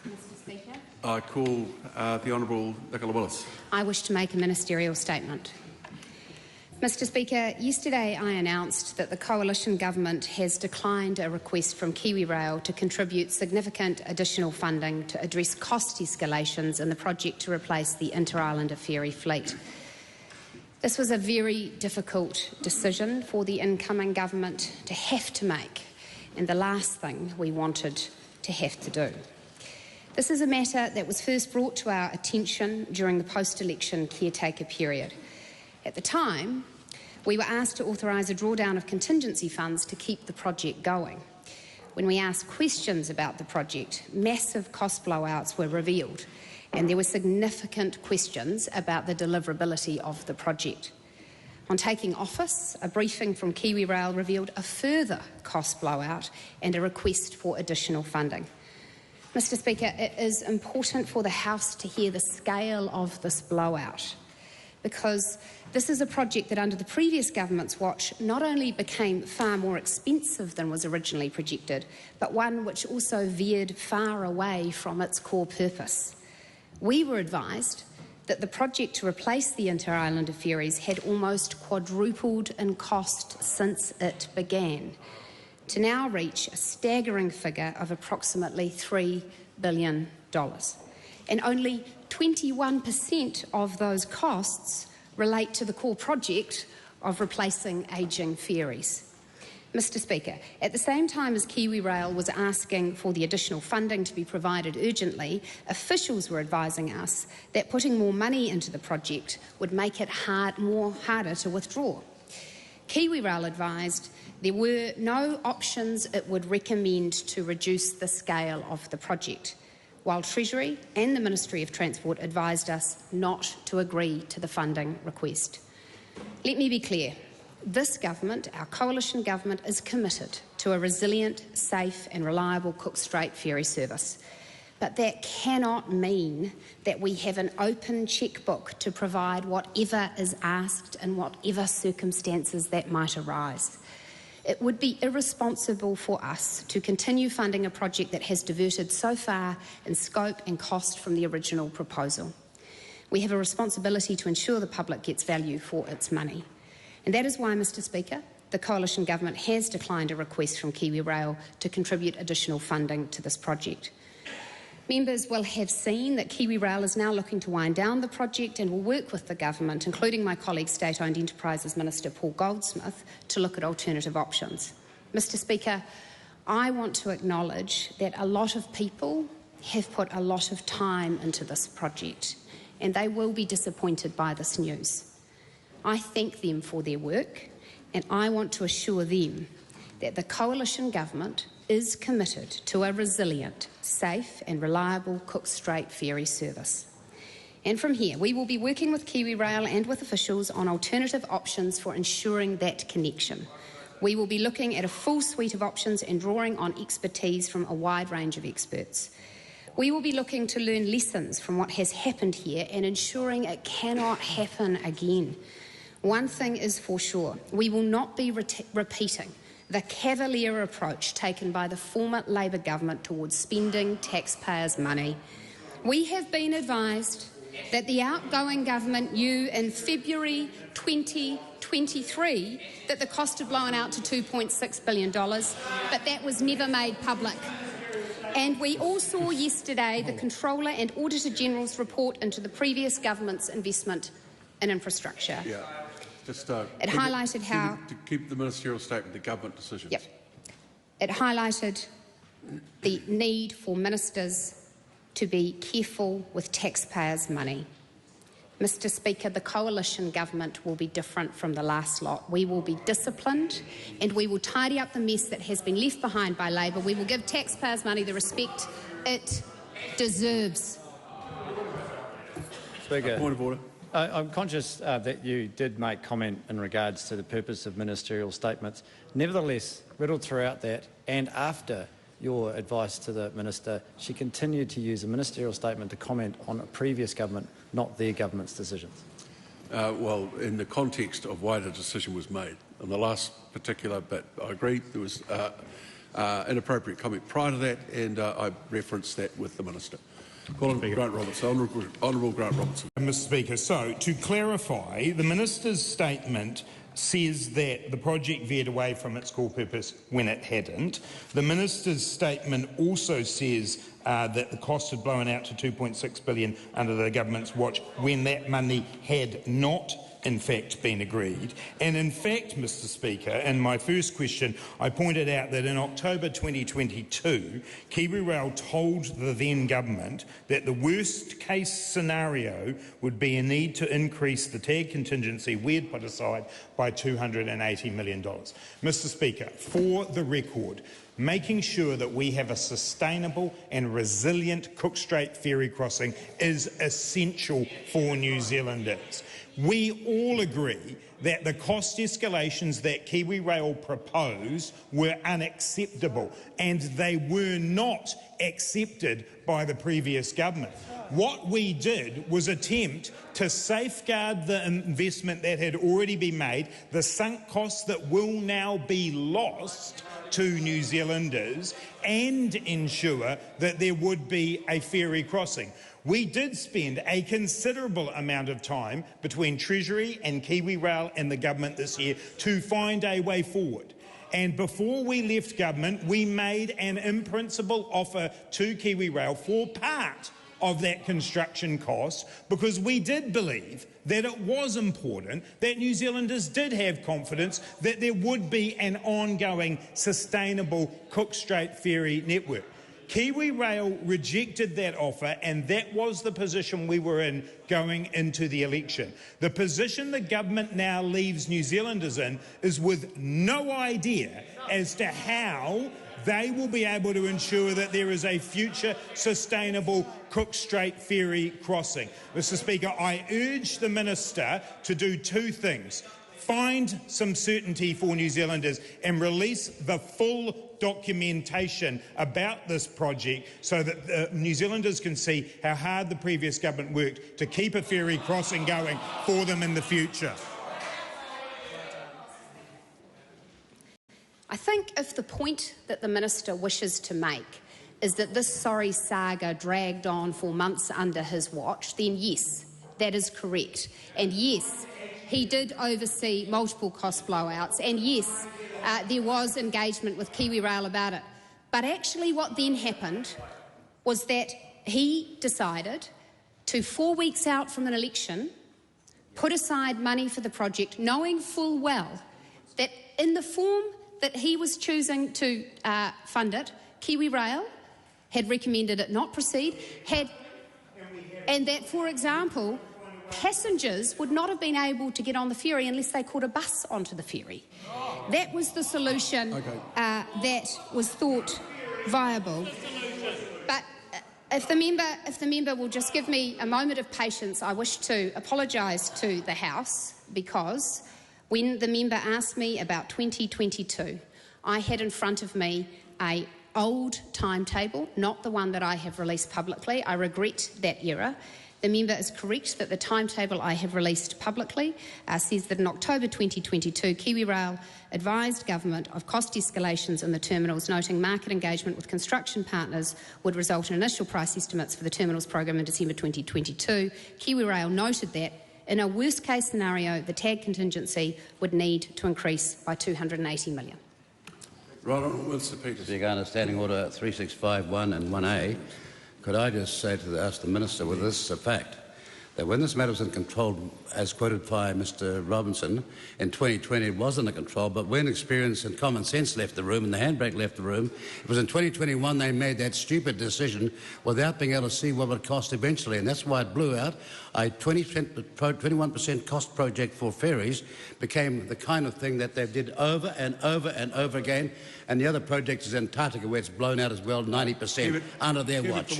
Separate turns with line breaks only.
Mr. Speaker.
I call the Honourable Nicola Willis.
I wish to make a ministerial statement. Mr. Speaker, yesterday I announced that the Coalition Government has declined a request from KiwiRail to contribute significant additional funding to address cost escalations in the project to replace the Interislander ferry fleet. This was a very difficult decision for the incoming government to have to make, and the last thing we wanted to have to do. This is a matter that was first brought to our attention during the post-election caretaker period. At the time, we were asked to authorise a drawdown of contingency funds to keep the project going. When we asked questions about the project, massive cost blowouts were revealed, and there were significant questions about the deliverability of the project. On taking office, a briefing from KiwiRail revealed a further cost blowout and a request for additional funding. Mr. Speaker, it is important for the House to hear the scale of this blowout, because this is a project that under the previous government's watch not only became far more expensive than was originally projected, but one which also veered far away from its core purpose. We were advised that the project to replace the Interislander ferries had almost quadrupled in cost since it began, to now reach a staggering figure of approximately $3 billion. And only 21% of those costs relate to the core project of replacing ageing ferries. Mr. Speaker, at the same time as KiwiRail was asking for the additional funding to be provided urgently, officials were advising us that putting more money into the project would make it harder to withdraw. KiwiRail advised there were no options it would recommend to reduce the scale of the project, while Treasury and the Ministry of Transport advised us not to agree to the funding request. Let me be clear. This government, our coalition government, is committed to a resilient, safe and reliable Cook Strait ferry service. But that cannot mean that we have an open chequebook to provide whatever is asked in whatever circumstances that might arise. It would be irresponsible for us to continue funding a project that has diverted so far in scope and cost from the original proposal. We have a responsibility to ensure the public gets value for its money. And that is why, Mr. Speaker, the Coalition Government has declined a request from KiwiRail to contribute additional funding to this project. Members will have seen that KiwiRail is now looking to wind down the project and will work with the government, including my colleague State-Owned Enterprises Minister Paul Goldsmith, to look at alternative options. Mr. Speaker, I want to acknowledge that a lot of people have put a lot of time into this project, and they will be disappointed by this news. I thank them for their work, and I want to assure them that the Coalition Government is committed to a resilient, safe and reliable Cook Strait ferry service. And from here, we will be working with KiwiRail and with officials on alternative options for ensuring that connection. We will be looking at a full suite of options and drawing on expertise from a wide range of experts. We will be looking to learn lessons from what has happened here and ensuring it cannot happen again. One thing is for sure, we will not be repeating the cavalier approach taken by the former Labor government towards spending taxpayers' money. We have been advised that the outgoing government knew in February 2023 that the cost had blown out to $2.6 billion, but that was never made public. And we all saw yesterday the Controller and Auditor General's report into the previous government's investment in infrastructure.
Yeah. Just,
it highlighted how...
To keep the ministerial statement, the government decisions.
Yep. It highlighted the need for ministers to be careful with taxpayers' money. Mr. Speaker, the coalition government will be different from the last lot. We will be disciplined and we will tidy up the mess that has been left behind by Labor. We will give taxpayers' money the respect it deserves.
Speaker.
Point of order.
I'm conscious that you did make comment in regards to the purpose of ministerial statements. Nevertheless, riddled throughout that and after your advice to the minister, she continued to use a ministerial statement to comment on a previous government, not their government's decisions.
Well, in the context of why the decision was made. On the last particular bit, I agree there was inappropriate comment prior to that, and I referenced that with the Minister. Grant Robertson. Honourable Grant Robertson.
Mr Speaker, so to clarify, the Minister's statement says that the project veered away from its core purpose when it hadn't. The Minister's statement also says that the cost had blown out to $2.6 billion under the government's watch when that money had not in fact been agreed. And in fact, Mr Speaker, in my first question, I pointed out that in October 2022, KiwiRail told the then government that the worst case scenario would be a need to increase the tag contingency we had put aside by $280 million. Mr Speaker, for the record, making sure that we have a sustainable and resilient Cook Strait ferry crossing is essential for New Zealanders. We all agree that the cost escalations that KiwiRail proposed were unacceptable, and they were not accepted by the previous government. What we did was attempt to safeguard the investment that had already been made, the sunk costs that will now be lost to New Zealanders, and ensure that there would be a ferry crossing. We did spend a considerable amount of time between Treasury and KiwiRail and the government this year to find a way forward. And before we left government, we made an in-principle offer to KiwiRail for part of that construction cost, because we did believe that it was important that New Zealanders did have confidence that there would be an ongoing, sustainable Cook Strait ferry network. KiwiRail rejected that offer, and that was the position we were in going into the election. The position the government now leaves New Zealanders in is with no idea as to how they will be able to ensure that there is a future sustainable Cook Strait ferry crossing. Mr Speaker, I urge the Minister to do two things. Find some certainty for New Zealanders and release the full documentation about this project so that New Zealanders can see how hard the previous government worked to keep a ferry crossing going for them in the future.
I think if the point that the Minister wishes to make is that this sorry saga dragged on for months under his watch, then yes, that is correct. And yes, he did oversee multiple cost blowouts, and yes, there was engagement with KiwiRail about it. But actually what then happened was that he decided to, 4 weeks out from an election, put aside money for the project, knowing full well that in the form that he was choosing to fund it, KiwiRail had recommended it not proceed, and that, for example, passengers would not have been able to get on the ferry unless they caught a bus onto the ferry. That was the solution that was thought viable. But if the member will just give me a moment of patience, I wish to apologise to the House, because when the member asked me about 2022, I had in front of me an old timetable, not the one that I have released publicly. I regret that error. The member is correct that the timetable I have released publicly says that in October 2022, KiwiRail advised government of cost escalations in the terminals, noting market engagement with construction partners would result in initial price estimates for the terminals program in December 2022. KiwiRail noted that in a worst-case scenario, the tag contingency would need to increase by $280 million.
Right on, Winston Peters.
Speaker, under Standing Order 3651 and 1A, could I just say to ask the Minister whether this is a fact, that when this matter was in control, as quoted by Mr Robertson, in 2020 it was under control, but when experience and common sense left the room and the handbrake left the room, it was in 2021 they made that stupid decision without being able to see what it would cost eventually, and that's why it blew out. A 21% cost project for ferries became the kind of thing that they did over and over and over again, and the other project is Antarctica, where it's blown out as well 90% under their watch.